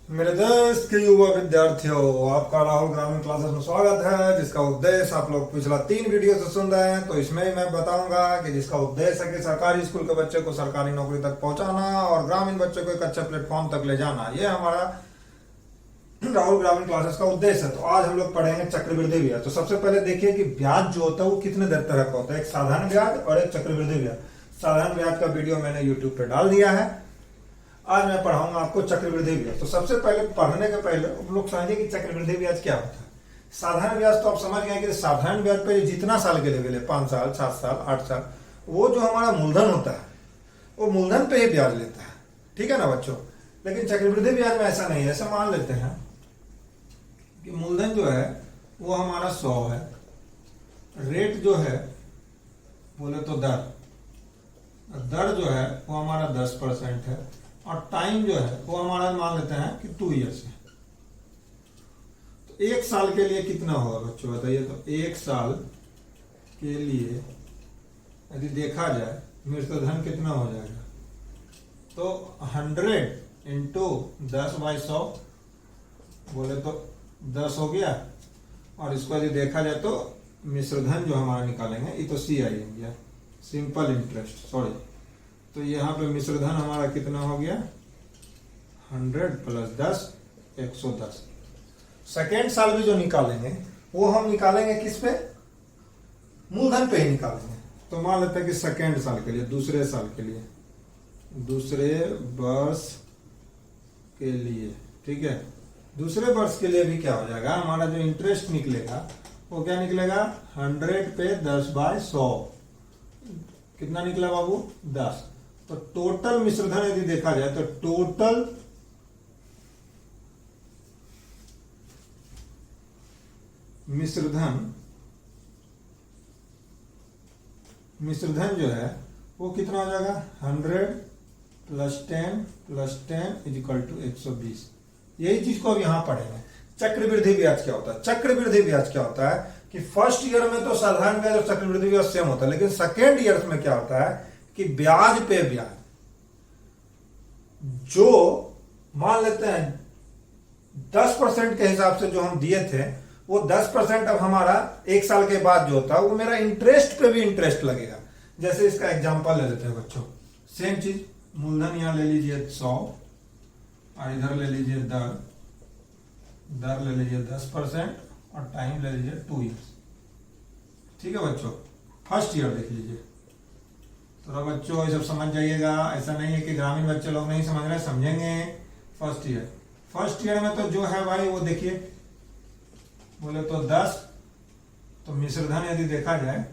मेरे देश के युवा विद्यार्थियों, आपका राहुल ग्रामीण क्लासेस में स्वागत है, जिसका उद्देश्य आप लोग पिछला 3 वीडियो से सुन रहे हैं। तो इसमें मैं बताऊंगा कि जिसका उद्देश्य है कि सरकारी स्कूल के बच्चे को सरकारी नौकरी तक पहुंचाना और ग्रामीण बच्चों को एक अच्छे प्लेटफॉर्म तक ले जाना, ये हमारा राहुल ग्रामीण क्लासेस का उद्देश्य है। तो आज हम लोग पढ़ेंगे चक्रवृद्धि ब्याज। तो सबसे पहले देखिए कि ब्याज जो होता है वो कितने दर तरह का होता है, एक साधारण ब्याज और एक चक्रवृद्धि ब्याज। साधारण ब्याज का वीडियो मैंने यूट्यूब पे डाल दिया है। आज मैं पढ़ाऊंगा आपको चक्रवृद्धि ब्याज। तो सबसे पहले पढ़ने के पहले हम लोग समझिए कि चक्रवृद्धि ब्याज क्या होता है। साधारण ब्याज तो आप समझ गए कि साधारण ब्याज पे जितना साल के लिए मिले, 5 साल, 7 साल, 8 साल, वो जो हमारा मूलधन होता है वो मूलधन पे ही ब्याज लेता है। ठीक है ना बच्चों। लेकिन चक्रवृद्धि ब्याज में ऐसा नहीं है। ऐसा मान लेते हैं कि मूलधन जो है वो हमारा 100 है, रेट जो है बोले तो दर जो है वो हमारा 10% है, और टाइम जो है वो हमारा मान लेते हैं कि 2 ईयर्स है। तो 1 साल के लिए कितना होगा बच्चों बताइए। तो 1 साल के लिए यदि देखा जाए मृतधन कितना हो जाएगा, तो 100 इंटू 10/100 बोले तो 10 हो गया। और इसको यदि देखा जाए तो मिश्रधन जो हमारा निकालेंगे, ये तो CI हो गया, सिंपल इंटरेस्ट, सॉरी। तो यहाँ पे मिश्रधन हमारा कितना हो गया, 100 + 10 110। सेकेंड साल भी जो निकालेंगे वो हम निकालेंगे किस पे, मूलधन पे ही निकालेंगे। तो मान लेते हैं कि सेकेंड साल के लिए, दूसरे साल के लिए, दूसरे वर्ष के लिए, ठीक है, दूसरे वर्ष के लिए भी क्या हो जाएगा, हमारा जो इंटरेस्ट निकलेगा वो क्या निकलेगा, 100 पे 10/100 कितना निकला बाबू, 10। तो टोटल मिश्रधन यदि देखा जाए तो टोटल मिश्रधन जो है वो कितना हो जाएगा, 100 + 10 + 10 = 120। यही चीज को अब यहां पढ़ेंगे। चक्रवृद्धि ब्याज क्या होता है। चक्रवृद्धि ब्याज क्या होता है कि फर्स्ट ईयर में तो साधारण ब्याज और चक्रवृद्धि ब्याज सेम होता है, लेकिन सेकेंड ईयर में क्या होता है कि ब्याज पे ब्याज, जो मान लेते हैं 10% के हिसाब से जो हम दिए थे वो 10% अब हमारा 1 साल के बाद जो होता है वो मेरा इंटरेस्ट पे भी इंटरेस्ट लगेगा। जैसे इसका एग्जांपल ले लेते हैं बच्चों, सेम चीज, मूलधन यहां ले लीजिए 100 और इधर ले लीजिए दर ले लीजिए 10% और टाइम ले लीजिए 2 ईयर्स। ठीक है बच्चों, फर्स्ट ईयर देख लीजिए। तो बच्चों ये सब समझ जाइएगा, ऐसा नहीं है कि ग्रामीण बच्चे लोग नहीं समझ रहे, समझेंगे। फर्स्ट ईयर में तो जो है भाई वो देखिए, बोले तो 10, तो मिश्रधन यदि देखा जाए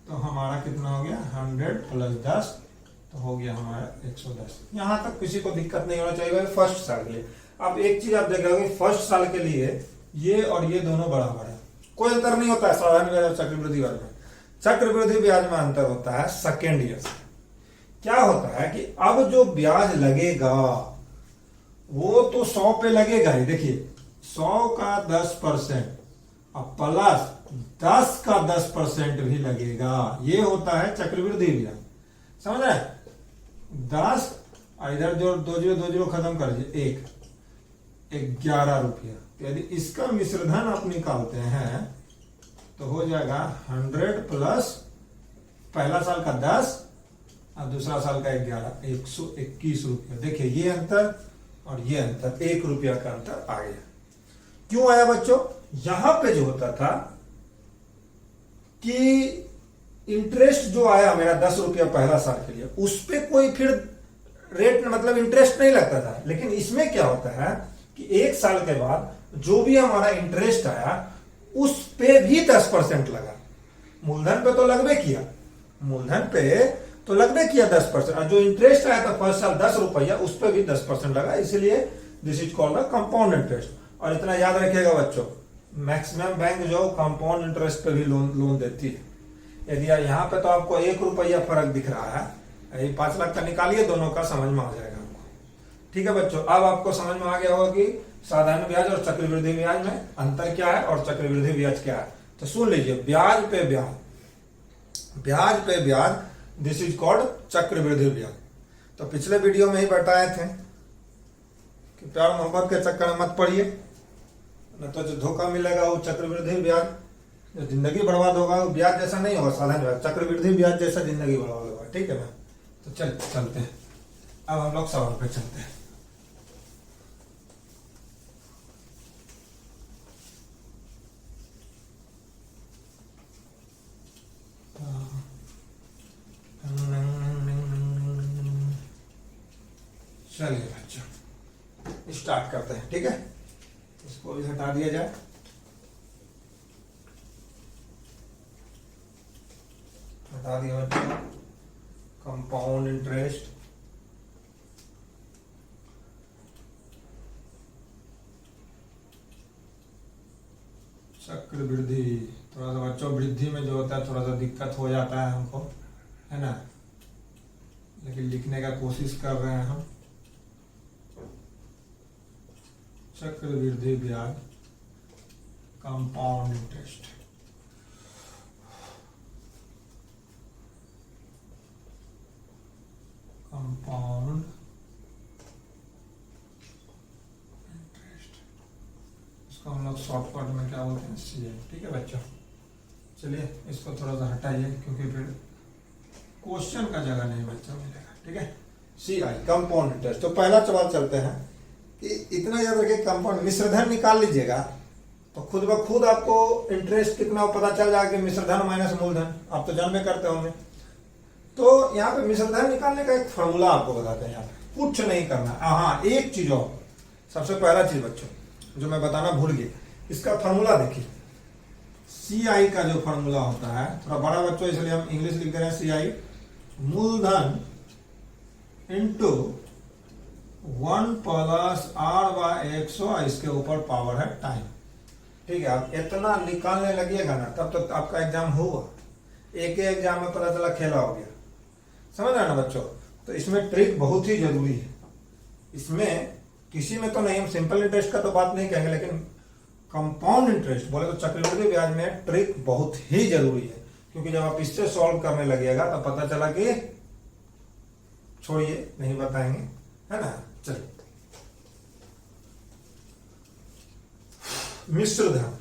तो हमारा कितना हो गया, 100 + 10 तो हो गया हमारा 110। यहां तक किसी को दिक्कत नहीं होना चाहिए भाई फर्स्ट साल के लिए। अब एक चीज आप देखोगे, फर्स्ट साल के लिए ये और ये दोनों बराबर है, कोई अंतर नहीं होता है साधारण ब्याज और चक्रवृद्धि ब्याज में। चक्रवृद्धि ब्याज में अंतर होता है सेकेंड ईयर से। क्या होता है कि अब जो ब्याज लगेगा वो तो 100 पे लगेगा ही। देखिए 100 का 10% अब प्लस 10 का 10% भी लगेगा, ये होता है चक्रवृद्धि ब्याज। समझ रहे, 10 इधर जो 20 खत्म कर दीजिए, 11 रुपया। यदि इसका मिश्रधन आप निकालते हैं तो हो जाएगा 100 प्लस पहला साल का 10 और दूसरा साल का 11, 121 रुपया। देखिए ये अंतर और ये अंतर, 1 रुपया का अंतर आ गया। क्यों आया बच्चों, यहां पे जो होता था कि इंटरेस्ट जो आया मेरा 10 रुपया पहला साल के लिए, उस पर कोई फिर रेट मतलब इंटरेस्ट नहीं लगता था। लेकिन इसमें क्या होता है कि 1 साल के बाद जो भी हमारा इंटरेस्ट आया उस पे भी 10% लगा। मूलधन पे तो लगभग किया, मूलधन पे तो लगभग किया 10%, और जो इंटरेस्ट आया था फर्स्ट साल 10 रुपया, उस पे भी 10% लगा। इसलिए this is called compound interest. और इतना याद रखिएगा बच्चों, मैक्सिमम बैंक जो कंपाउंड इंटरेस्ट पे भी लोन देती है। यदि यहाँ पे तो आपको 1 रुपया फर्क दिख रहा है, यही 5 लाख का निकालिए, दोनों का समझ में आ जाएगा आपको। ठीक है बच्चों, अब आपको समझ में आ गया होगा कि साधारण ब्याज और चक्रवृद्धि ब्याज में अंतर क्या है और चक्रवृद्धि ब्याज क्या है। तो सुन लीजिए, ब्याज पे ब्याज, दिस इज कॉल्ड चक्रवृद्धि ब्याज। तो पिछले वीडियो में ही बताए थे कि प्यार मोहब्बत के चक्कर में मत पड़िए, न तो जो धोखा मिलेगा वो चक्रवृद्धि ब्याज, जो जिंदगी बर्बाद होगा वो ब्याज जैसा नहीं होगा, साधारण ब्याज, चक्रवृद्धि ब्याज जैसा जिंदगी बर्बाद होगा। ठीक है ना, तो चलते हैं अब हम लोग सवाल पे चलते हैं। चलिए बच्चों स्टार्ट करते हैं। ठीक है, इसको भी हटा दिया जाए। हटा दिया बच्चों कंपाउंड इंटरेस्ट, चक्रवृद्धि। थोड़ा सा बच्चों वृद्धि में जो होता है थोड़ा सा दिक्कत हो जाता है हमको, है ना, लेकिन लिखने का कोशिश कर रहे हैं हम। चक्रवृद्धि ब्याज, कंपाउंड इंटरेस्ट, कंपाउंड इंटरेस्ट, इसको हम लोग शॉर्टकट में क्या बोलते हैं, CI। ठीक है बच्चों, चलिए इसको थोड़ा सा हटाइए क्योंकि फिर क्वेश्चन का जगह नहीं बच्चों मिलेगा। ठीक है, CI कंपाउंड इंटरेस्ट। तो पहला सवाल चलते हैं कि इतना याद रखिए, कंपाउंड मिश्रधन निकाल लीजिएगा तो खुद ब खुद आपको इंटरेस्ट कितना पता चल जाएगा कि मिश्रधन माइनस मूलधन, आप तो जानबे करते होंगे। तो यहाँ पे मिश्रधन निकालने का एक फॉर्मूला आपको बताते हैं, यहाँ पे कुछ नहीं करना। हाँ, एक चीज और, सबसे पहला चीज बच्चों जो मैं बताना भूल गया, इसका फॉर्मूला देखिए। CI का जो फॉर्मूला होता है, थोड़ा बड़ा बच्चों इसलिए हम इंग्लिश लिख रहे हैं, CI मूलधन इंटू 1 प्लस R/100, इसके ऊपर पावर है टाइम। ठीक है, आप इतना निकालने लगिएगा ना तब तक आपका एग्जाम हुआ। एक ही एग्जाम में पता चला खेला हो गया, समझ रहे ना बच्चों। तो इसमें ट्रिक बहुत ही जरूरी है। इसमें किसी में तो नहीं, हम सिंपल इंटरेस्ट का तो बात नहीं कहेंगे, लेकिन कंपाउंड इंटरेस्ट बोले तो चक्रवृद्धि ब्याज में ट्रिक बहुत ही जरूरी है। क्योंकि जब आप इससे सॉल्व करने लगिएगा तो पता चला कि, छोड़िए नहीं बताएंगे, है ना। चलिए, मिश्रधन,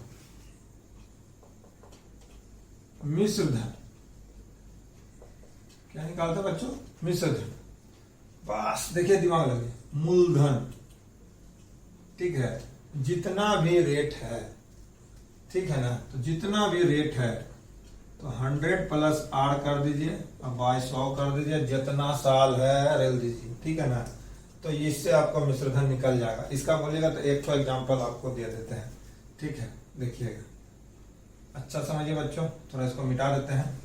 मिश्रधन क्या निकालता बच्चों, मिश्रधन। बस देखिए दिमाग लगे, मूलधन, ठीक है, जितना भी रेट है, ठीक है ना, तो जितना भी रेट है तो 100 प्लस R कर दीजिए और बाय 100 कर दीजिए, जितना साल है रेल दीजिए। ठीक है ना, तो इससे आपका मिश्रधन निकल जाएगा। इसका बोलिएगा तो 100 एग्जाम्पल आपको दे देते हैं। ठीक है, देखिएगा, अच्छा समझिए बच्चों। थोड़ा इसको मिटा देते हैं।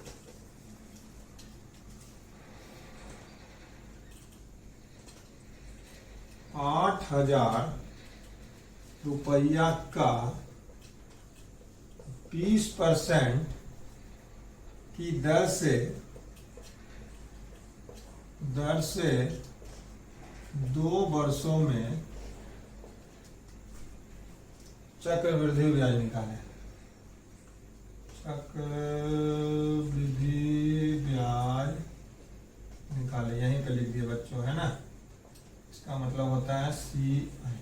₹8,000 का 20% की दर से 2 वर्षों में चक्रवृद्धि ब्याज निकालें। चक्रवृद्धि ब्याज निकालें, यहीं पे लिख दिए बच्चों, है ना। इसका मतलब होता है CI,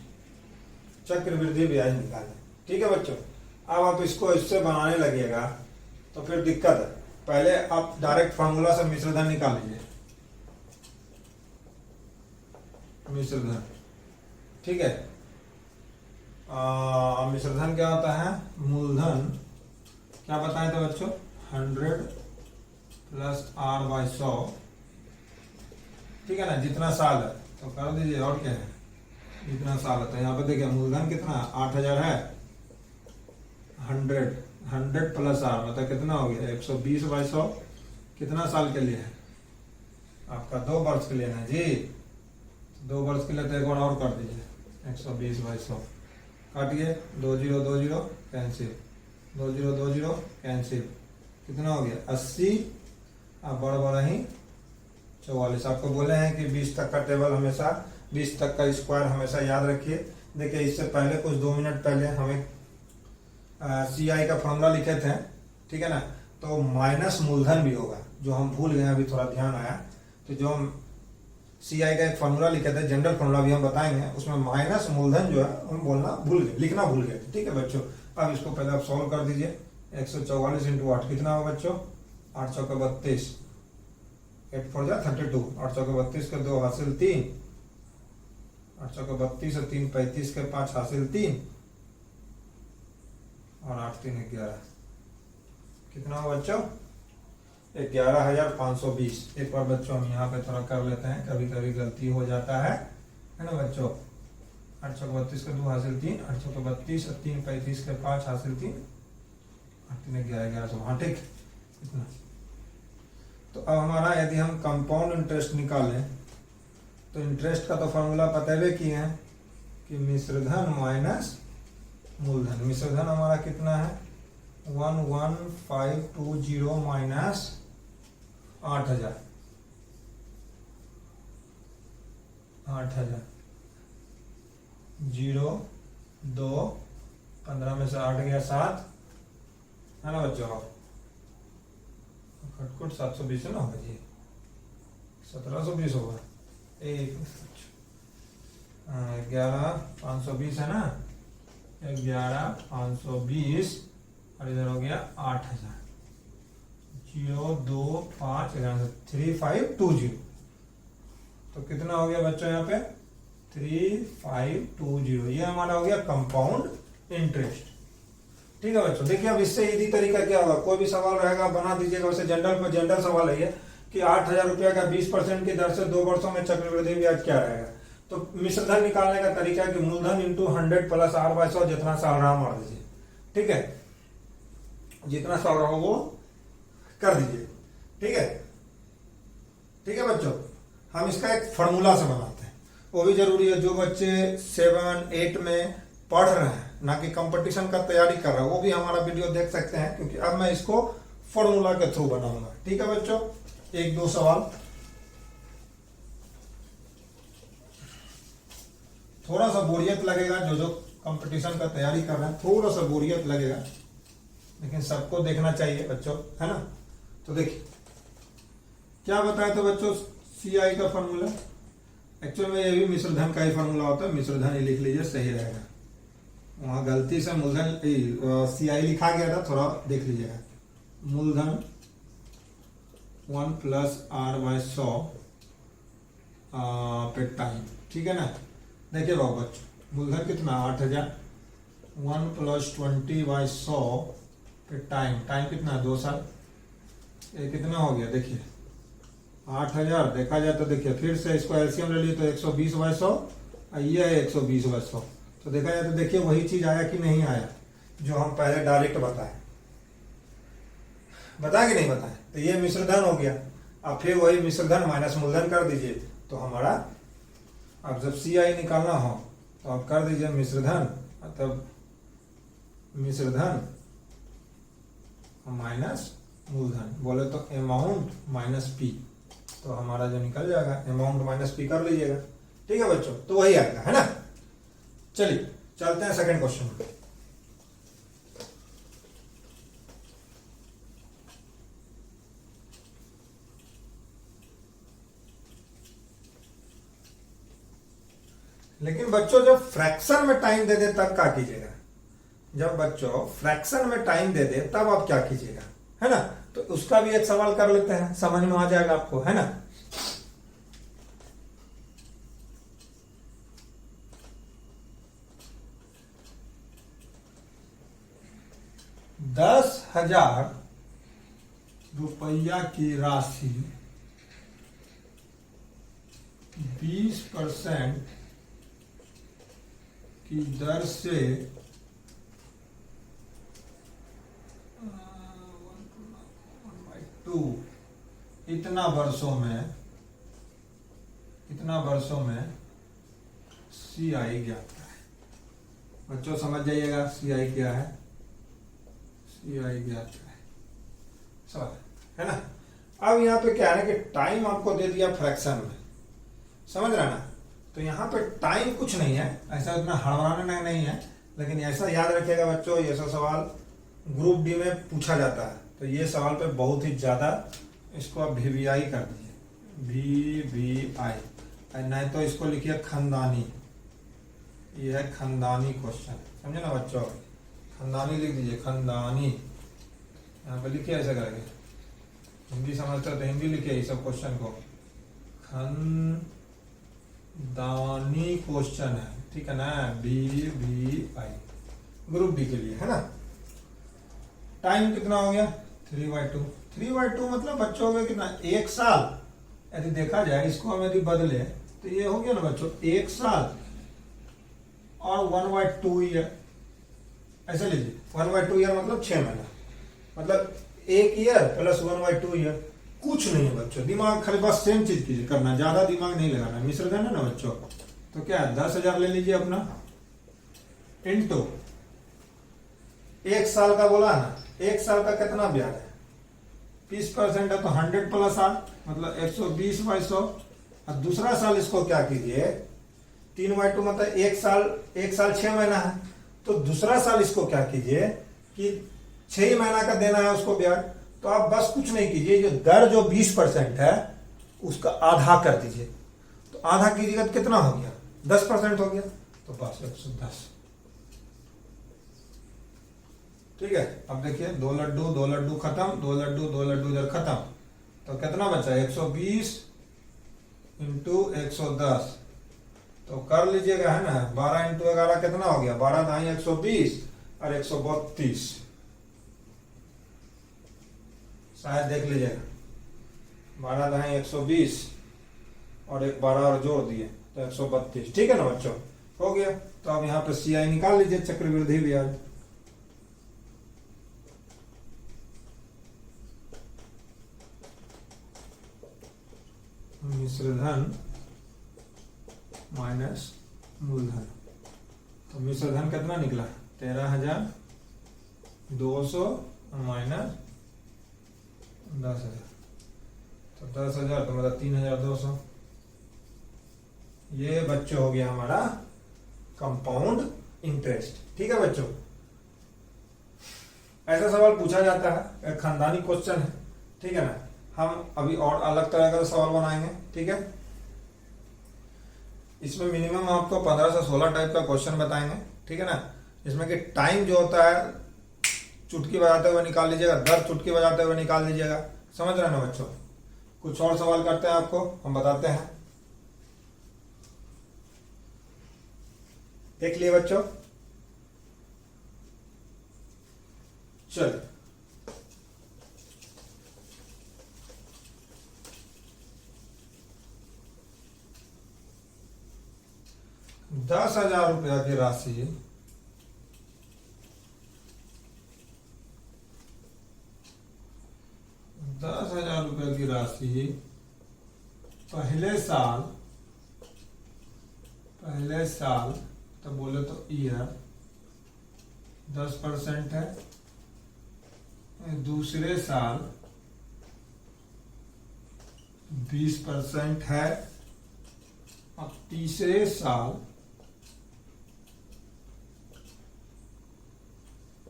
चक्रवृद्धि ब्याज निकालें। ठीक है बच्चों, अब आप इसको इससे बनाने लगिएगा तो फिर दिक्कत है। पहले आप डायरेक्ट फार्मूला से मिश्रधन निकाल लीजिए, मिश्रधन। ठीक है, मिश्रधन क्या होता है, मूलधन क्या बताए थे बच्चों, 100 प्लस R/100। ठीक है ना, जितना साल है तो कर दीजिए, और क्या है, जितना साल है। तो यहाँ पे देखिए मूलधन कितना 8,000 है, 100 प्लस R मतलब कितना हो गया, 120/100। कितना साल के लिए है आपका, 2 वर्ष के लिए ना जी। 2 वर्ष के लिए तो एक और कर दीजिए, 120/100 काटिए, 2020 कैंसिल, 2020 कैंसिल, कितना हो गया 80। अब बड़ा ही 44। आपको बोले हैं कि 20 तक का टेबल हमेशा, 20 तक का स्क्वायर हमेशा याद रखिए। देखिए इससे पहले कुछ 2 मिनट पहले हमें CI का फॉर्मूला लिखे थे, ठीक है ना। तो माइनस मूलधन भी होगा, जो हम भूल गए, अभी थोड़ा ध्यान आया। तो जो सी आई का एक फॉर्मूला लिखे थे, जनरल फॉर्मूला भी हम बताएंगे, उसमें माइनस मूलधन जो है हम बोलना भूल गए, लिखना भूल गए। ठीक है बच्चों, अब इसको पहले आप सॉल्व कर दीजिए। 144 इंटू 8 कितना होगा बच्चों? 8 चौके 32, 8 4 जा 32, 8 चौके 32 के 2 हासिल 3, 8 चौके 32 और 3 35 के 5 हासिल 3 और 8 3 11, कितना होगा बच्चों? 11,520। एक बार बच्चों हम यहाँ पे थोड़ा कर लेते हैं, कभी कभी गलती हो जाता है ना बच्चों। 8 चौके 32 के 2 हासिल 3, 8 चौके 32 और 3 35 के 5 हासिल 3, 8 3 11 1100। हाँ ठीक, इतना। तो अब हमारा यदि हम कंपाउंड इंटरेस्ट निकालें तो इंटरेस्ट का तो फॉर्मूला पता ही किए हैं कि मिश्रधन माइनस मूलधन। मिश्रधन हमारा कितना है? 11520 माइनस 8000, 0 2 15 में से 8 गया 7 है ना बच्चों। खटखट 720 ना होगा जी, 1720 होगा। 11,520 है ना, 11,520 और इधर हो गया 8000, 0 2 5 3520। तो कितना हो गया बच्चों यहाँ पे? 3520। ये हमारा हो गया कंपाउंड इंटरेस्ट। ठीक है बच्चों, देखिए अब इससे इजी तरीका क्या होगा, कोई भी सवाल रहेगा बना दीजिएगा। वैसे जनरल सवाल है ये कि 8,000 रुपया का 20% की दर से 2 वर्षों में चक्रवृद्धि ब्याज क्या रहेगा। तो मिश्रधन निकालने का तरीका है कि मूलधन इंटू 100 प्लस R/100, जितना साल रहा मार दीजिए। ठीक है, जितना साल रहा वो कर दीजिए। ठीक है, ठीक है बच्चों, हम इसका एक फॉर्मूला से बनाते हैं, वो भी जरूरी है। जो बच्चे 7 8 में पढ़ रहे हैं, ना कि कंपटीशन का तैयारी कर रहे हैं, वो भी हमारा वीडियो देख सकते हैं, क्योंकि अब मैं इसको फॉर्मूला के थ्रू बनाऊंगा। ठीक है बच्चों, 1 2 सवाल थोड़ा सा बोरियत लगेगा, जो कंपटीशन का तैयारी कर रहे हैं थोड़ा सा बोरियत लगेगा, लेकिन सबको देखना चाहिए बच्चों, है ना। तो देखिए क्या बताया तो बच्चों, CI का फॉर्मूला, एक्चुअल में ये भी मिश्रधन का ही फॉर्मूला होता है, मिश्रधन ही लिख लीजिए, सही रहेगा। वहां गलती से मूलधन CI लिखा गया था, थोड़ा देख लीजिएगा। मूलधन 1 प्लस R/100 पे टाइम। ठीक है ना, देखिए बाबू बच्चों, मूलधन कितना? 8,000, 1 प्लस 20/100 पे टाइम, टाइम कितना? 2 साल। ये कितना हो गया देखिए, 8,000 देखा जाए तो देखिए फिर से इसको एलसीएम ले लिए तो 120/100, ये है 120/100। तो देखा जाए तो देखिए वही चीज आया कि नहीं आया जो हम पहले डायरेक्ट बताए कि नहीं बताए। तो ये मिश्रधन हो गया। अब फिर वही मिश्रधन माइनस मूलधन कर दीजिए, तो हमारा अब जब CI निकालना हो तो आप कर दीजिए मिश्रधन, मतलब मिश्रधन माइनस मूलधन, बोले तो अमाउंट माइनस P, तो हमारा जो निकल जाएगा अमाउंट माइनस P कर लीजिएगा। ठीक है बच्चों, तो वही आएगा, है ना। चलिए चलते हैं सेकंड क्वेश्चन में। लेकिन बच्चों जब फ्रैक्शन में टाइम दे दे तब क्या कीजिएगा? जब बच्चों फ्रैक्शन में टाइम दे दे तब आप क्या कीजिएगा, है ना। तो उसका भी एक सवाल कर लेते हैं, समझ में आ जाएगा आपको, है ना। ₹10,000 की राशि 20% की दर से 1/2 इतना वर्षों में CI ज्ञात है। बच्चों समझ जाइएगा CI क्या है, CI ज्ञात है, है ना। अब यहाँ पे क्या है कि टाइम आपको दे दिया फ्रैक्शन में, समझ रहे ना। तो यहाँ पे टाइम कुछ नहीं है, ऐसा इतना हड़बड़ाने नहीं है, लेकिन ऐसा याद रखिएगा बच्चों, ये ऐसा सवाल ग्रुप डी में पूछा जाता है, तो ये सवाल पे बहुत ही ज्यादा इसको आप VVI कर दीजिए, VVI। नहीं तो इसको लिखिए खानदानी। ये है खानदानी क्वेश्चन, समझे ना बच्चों, खानदानी लिख दीजिए, खानदानी। यहाँ पे लिखिए ऐसे करके, हिंदी समझते हो तो हिंदी लिखिए इस सब क्वेश्चन को, खानदानी क्वेश्चन है, ठीक है ना, BBI ग्रुप बी के लिए है ना। टाइम कितना हो गया 3/2। 3/2 मतलब बच्चों हो गया कितना, 1 साल। यदि देखा जाए इसको हम यदि बदले तो ये हो गया ना बच्चों 1 साल और 1/2 ईयर, ऐसे लीजिए 1/2 ईयर मतलब 6 महीना, मतलब 1 ईयर प्लस 1/2 ईयर। कुछ नहीं है बच्चों, दिमाग खाली बस सेम चीज कीजिए, करना ज्यादा दिमाग नहीं लगाना। मिश्रधन है ना बच्चों, तो क्या 10,000 ले लीजिए अपना, इंटू 1 साल का बोला ना, 1 साल का कितना ब्याज है 20% है, तो 100 + 8 मतलब 120/100। और दूसरा साल इसको क्या कीजिए 3/2 मतलब 1 साल 6 महीना है, तो दूसरा साल इसको क्या कीजिए कि 6 महीना का देना है उसको ब्याज। तो आप बस कुछ नहीं कीजिए, जो दर जो 20% है उसका आधा कर दीजिए, तो आधा कीजिएगा तो कितना हो गया 10% हो गया, तो बस 110। ठीक है, अब देखिए 2 लड्डू खत्म, 2 लड्डू इधर खत्म, तो कितना बचा 120 × 110, तो कर लीजिएगा है ना, 12 × 11 कितना हो गया, 12 दाई 120 और 132, शायद देख लीजिएगा, 12 दाई 120 और एक 12 और जोड़ दिए तो 132। ठीक है ना बच्चों, हो गया। तो अब यहाँ पे CI निकाल लीजिए, चक्रवृद्धि ब्याज। मिश्रधन माइनस मूलधन, तो मिश्रधन कितना निकला 13,200 माइनस 10,000, तो 10,000 तो मतलब 3,200। ये बच्चों हो गया हमारा कंपाउंड इंटरेस्ट। ठीक है बच्चों, ऐसा सवाल पूछा जाता है, एक खानदानी क्वेश्चन है, ठीक है ना। हम अभी और अलग तरह का सवाल बनाएंगे, ठीक है। इसमें मिनिमम आपको 15 से 16 टाइप का क्वेश्चन बताएंगे, ठीक है ना। जिसमें कि टाइम जो होता है चुटकी बजाते हुए निकाल लीजिएगा, दर चुटकी बजाते हुए निकाल लीजिएगा, समझ रहे हैं ना बच्चों। कुछ और सवाल करते हैं, आपको हम बताते हैं, देख लिए बच्चों। चलिए 10,000 रुपया की राशि 10,000 रुपये की राशि पहले साल तो बोले तो ईयर 10% है, दूसरे साल 20% है, और तीसरे साल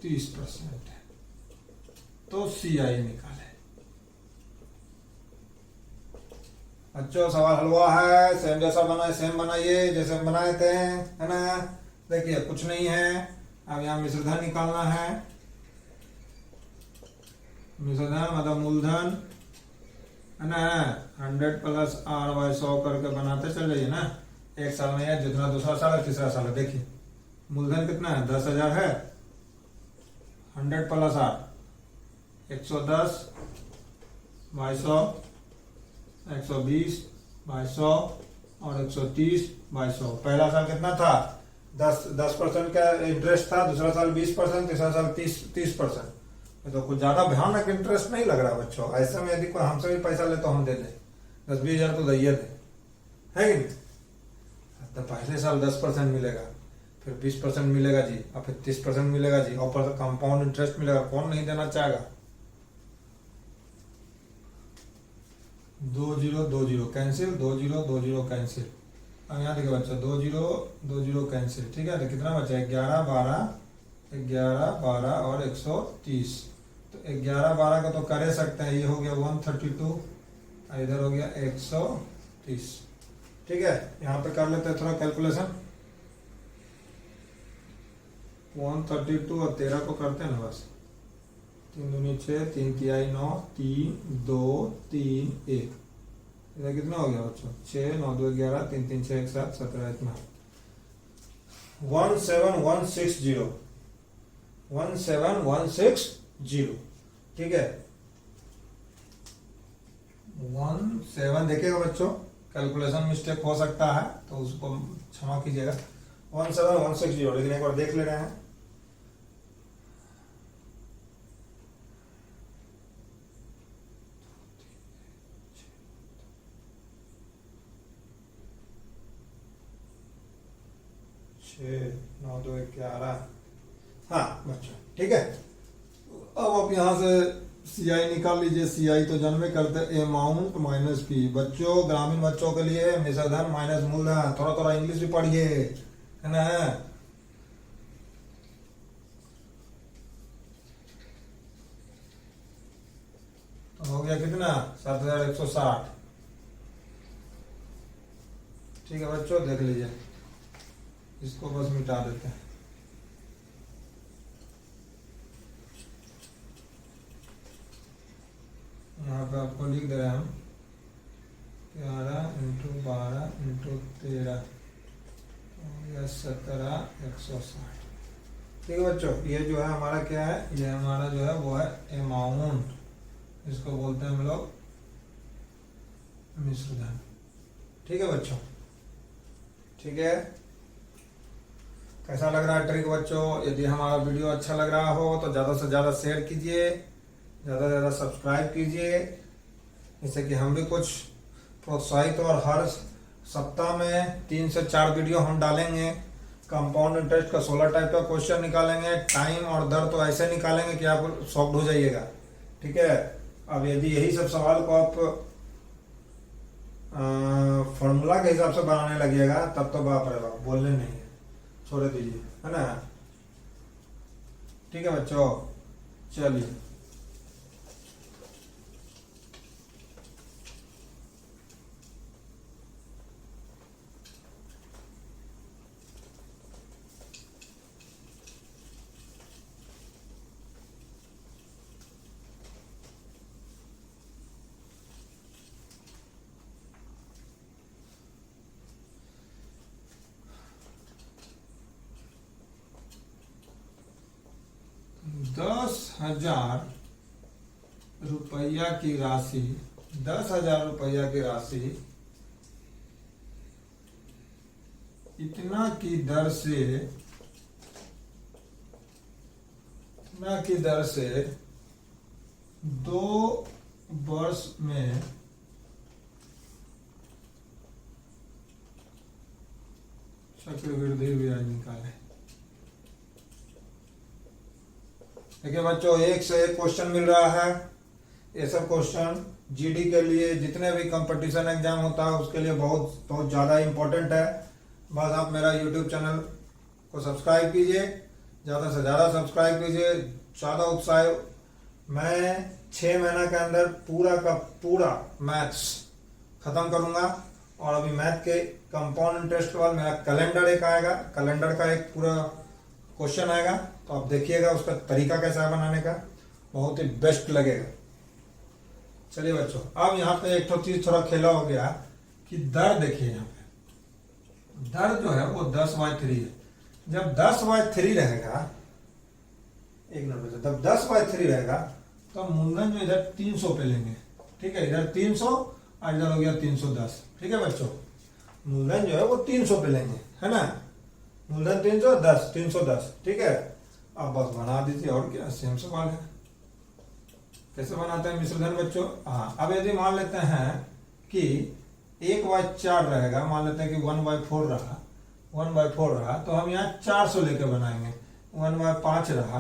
30% है। तो CI निकाले। बच्चों सवाल हलवा है, सेम जैसा बनाए सेम बनाइए जैसे हम बनाए थे, है ना। देखिए कुछ नहीं है, अब यहाँ मिश्रधन निकालना है। मिश्रधन मतलब मूलधन है ना, 100 + R/100 करके बनाते चल जाइए ना। एक साल में है, जितना दूसरा साल है तीसरा साल है। देखिए मूलधन कितना है 10,000 है, 100 + R 110/100, 120/100 और 130/100। पहला साल कितना था 10% का इंटरेस्ट था, दूसरा साल 20%, तीसरा साल 30%। तो कुछ ज्यादा भयानक इंटरेस्ट नहीं लग रहा बच्चों। ऐसे में यदि कोई हमसे भी पैसा ले तो हम दे दें, 10-20 हजार तो दैये दे, है कि नहीं। तो पहले साल 10% मिलेगा, फिर 20% मिलेगा जी, और फिर 30% मिलेगा जी, और ऊपर कंपाउंड इंटरेस्ट मिलेगा। कौन नहीं देना चाहेगा। 2 0 2 0 कैंसिल, 2 0 2 0 कैंसिल। अब यहाँ देखिए बच्चों 2 0 2 0 कैंसिल, ठीक है। तो कितना बचा 11 12 और 130। तो 11 12 का तो कर सकते हैं, ये हो गया 132, इधर हो गया 130। ठीक है, यहाँ पे कर लेते हैं थोड़ा कैलकुलेशन। 132 और 13 को करते हैं ना बस। 3 दूनी 6, 3 तिहाई 9, 3 2 3 1, इधर कितना हो गया बच्चों? 6 9 2 11, 3 3 6 1 7 17, इतना 17160, 17160। ठीक है, 17 देखिएगा बच्चों, कैलकुलेशन मिस्टेक हो सकता है तो उसको क्षमा कीजिएगा। 17160, लेकिन एक बार देख ले रहे हैं। छः 9 2 11, हाँ बच्चों ठीक है। अब आप यहाँ से CI निकाल लीजिए। CI तो जानवे करते, अमाउंट माइनस पी। बच्चों, ग्रामीण बच्चों के लिए मिश्रधन माइनस मूलधन, थोड़ा थोड़ा इंग्लिश भी पढ़िए, है ना। तो हो गया कितना? 7160। ठीक है बच्चों, देख लीजिए, इसको बस मिटा देते हैं। यहाँ पे आपको लिख दे रहे हैं हम 11 × 12 × 13 या 17,160। ठीक है बच्चों, ये जो है हमारा क्या है? ये हमारा जो है वो है अमाउंट, इसको बोलते हैं हम लोग मिश्रधन। ठीक है बच्चों, ठीक है। कैसा लग रहा है ट्रिक बच्चों? यदि हमारा वीडियो अच्छा लग रहा हो तो ज़्यादा से ज़्यादा शेयर कीजिए, ज़्यादा से ज़्यादा सब्सक्राइब कीजिए, जिससे कि हम भी कुछ प्रोत्साहित। और हर सप्ताह में 3 से 4 वीडियो हम डालेंगे। कंपाउंड इंटरेस्ट का 16 टाइप का क्वेश्चन निकालेंगे। टाइम और दर तो ऐसे निकालेंगे कि आप शॉक्ड हो जाइएगा। ठीक है, अब यदि यही सब सवाल को आप फॉर्मूला के हिसाब से बनाने लगिएगा तब तो बाप रे बाप, बोलने नहीं है, छोड़ दीजिए, है ना। ठीक है बच्चों, चलिए। ₹10,000 की राशि, 10,000 रुपया की राशि इतना की दर से 2 वर्ष में चक्रवृद्धि ब्याज निकाले। देखिए बच्चों, एक से एक क्वेश्चन मिल रहा है। ये सब क्वेश्चन GD के लिए, जितने भी कंपटीशन एग्जाम होता है उसके लिए बहुत बहुत ज़्यादा इम्पोर्टेंट है। बस आप मेरा YouTube चैनल को सब्सक्राइब कीजिए, ज़्यादा से ज़्यादा सब्सक्राइब कीजिए, ज़्यादा उत्साह। मैं 6 महीना के अंदर पूरा का पूरा मैथ्स ख़त्म करूँगा। और अभी मैथ के कंपाउंड इंटरेस्ट के बाद मेरा कैलेंडर एक आएगा, कैलेंडर का एक पूरा क्वेश्चन आएगा, तो आप देखिएगा उसका तरीका कैसा है बनाने का, बहुत ही बेस्ट लगेगा। चलिए बच्चों, अब यहाँ पे एक तो चीज थोड़ा खेला हो गया कि दर देखिए। यहाँ पे दर जो है वो 10/3 है। जब 10/3 रहेगा, एक मिनट, जब 10/3 रहेगा तो मूलधन जो इधर 300 पे लेंगे। ठीक है, इधर 300 और इधर हो गया 310। ठीक है बच्चों, मूलधन जो है वो 300 पे लेंगे, है ना। मूलधन 310, 310। ठीक है, अब बस बना दीजिए, और क्या, सेम सवाल है। कैसे बनाते हैं मिश्रधन बच्चों? हाँ, अब यदि मान लेते हैं कि 1/4 रहेगा, मान लेते हैं कि 1/4 रहा, 1/4 रहा, तो हम यहाँ 400 लेके बनाएंगे। 1/5 रहा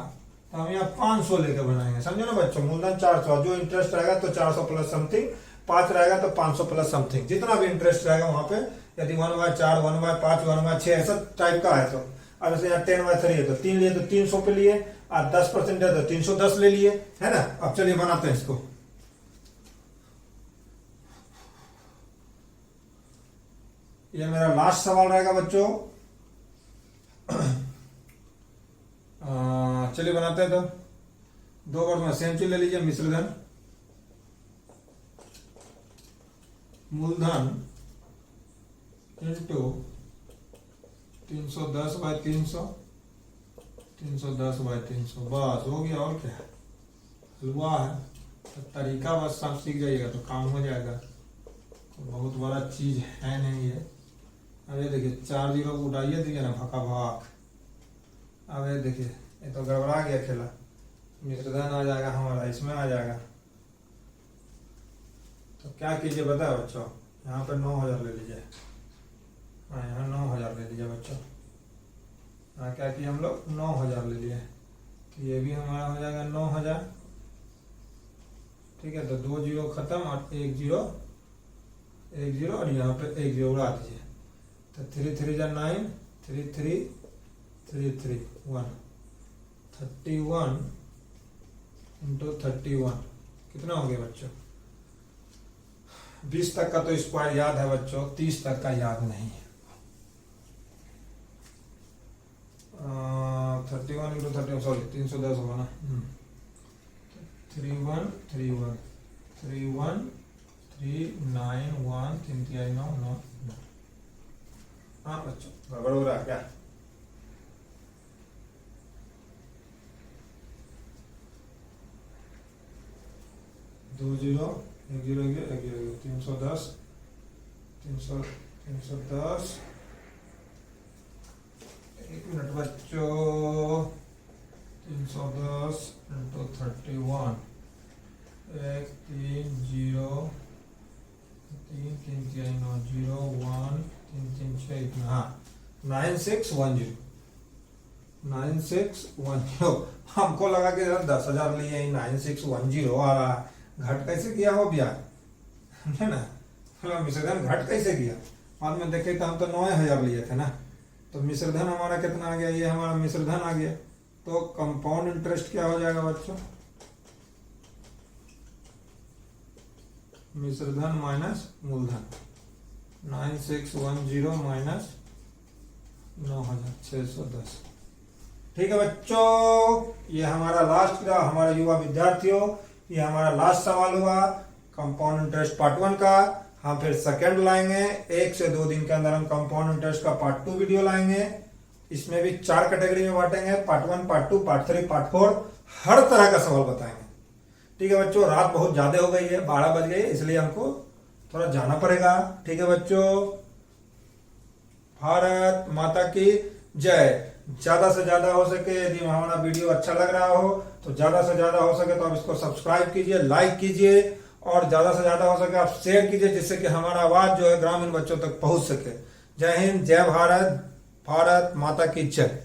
तो हम यहाँ 500 लेके बनाएंगे। समझो ना बच्चों, मूलधन 400, जो इंटरेस्ट रहेगा तो 400 प्लस समथिंग, 5 रहेगा तो 500 प्लस समथिंग, जितना भी इंटरेस्ट रहेगा वहां पे। यदि 1/4, 1/5, 1/6 ऐसा टाइप का है तो, अब जैसे यहाँ 10/3 है तो 3 लिए तो 300 पे लिए, और 10% है तो 310 ले लिए, है ना। अब चलिए बनाते हैं इसको। ये मेरा लास्ट सवाल रहेगा बच्चों। चलिए बनाते हैं। तो दो वर्ड में सेम चीज ले लीजिए, मिश्रधन मूलधन इंटू 310/300, 310/300, बस हो गया। और क्या हलवा है, तो तरीका बस सब सीख जाइएगा तो काम हो जाएगा। तो बहुत बड़ा चीज है नहीं ये। अब ये देखिए 4 जीरो को उठाइए दीजिए ना भका भाग। अब ये देखिए ये तो गड़बड़ा गया खेला। मिश्रधन आ जाएगा हमारा, इसमें आ जाएगा। तो क्या कीजिए बताए बच्चों, यहाँ पे 9000 ले लीजिए। हाँ यहाँ 9000 ले लीजिए बच्चों। हाँ क्या किए हम लोग 9000 ले लिए। तो ये भी हमारा हो जाएगा 9000। ठीक है, तो 2 जीरो खत्म और 1 जीरो, 1 जीरो और यहाँ पे 1 जीरो उड़ा दीजिए। तो 3 3 जा 9, 3 3 3 3 1, 31 इंटू 31 कितना हो गया बच्चों? 20 तक का तो स्क्वायर याद है बच्चों, 30 तक का याद नहीं है। 31 इंटू 31 सॉरी 310 होगा ना। 31 31 31 3 9 1 3 3 9 9। हाँ बच्चों गड़बड़ हो रहा है क्या? दो जीरो, 1 जीरो 1 जीरो 310 310। एक मिनट बच्चों, 310 इंटू 31, 1 3 0 3 3 3 9 0 1 3 3 6 इतना। हाँ 9610, 9610। हमको लगा कि 10,000 लिए 9610 आ रहा है। घट कैसे किया हो भैया, है ना? मिश्रधन घट कैसे किया? बाद में देखे तो हम तो 9000 लिए थे ना। तो मिश्रधन हमारा कितना आ गया? ये हमारा मिश्रधन आ गया। तो कंपाउंड इंटरेस्ट क्या हो जाएगा बच्चों? मिश्रधन माइनस मूलधन। 9610 माइनस 9610। ठीक है बच्चों, ये हमारा लास्ट का, हमारे युवा विद्यार्थियों, ये हमारा लास्ट सवाल हुआ कंपाउंड इंटरेस्ट पार्ट 1 का। हम फिर सेकंड लाएंगे, 1 से 2 दिन के अंदर हम कंपाउंड इंटरेस्ट का पार्ट 2 वीडियो लाएंगे। इसमें भी 4 कैटेगरी में बांटेंगे, पार्ट 1, पार्ट 2, पार्ट 3, पार्ट 4, हर तरह का सवाल बताएंगे। ठीक है बच्चों, रात बहुत ज्यादा हो गई है, 12 बज गई, इसलिए हमको थोड़ा जाना पड़ेगा। ठीक है बच्चों, भारत माता की जय। ज्यादा से ज्यादा हो सके, यदि हमारा वीडियो अच्छा लग रहा हो तो ज्यादा से ज्यादा हो सके तो आप इसको सब्सक्राइब कीजिए, लाइक कीजिए और ज्यादा से ज्यादा हो सके आप शेयर कीजिए, जिससे कि हमारा आवाज जो है ग्रामीण बच्चों तक पहुंच सके। जय हिंद, जय भारत, भारत माता की जय।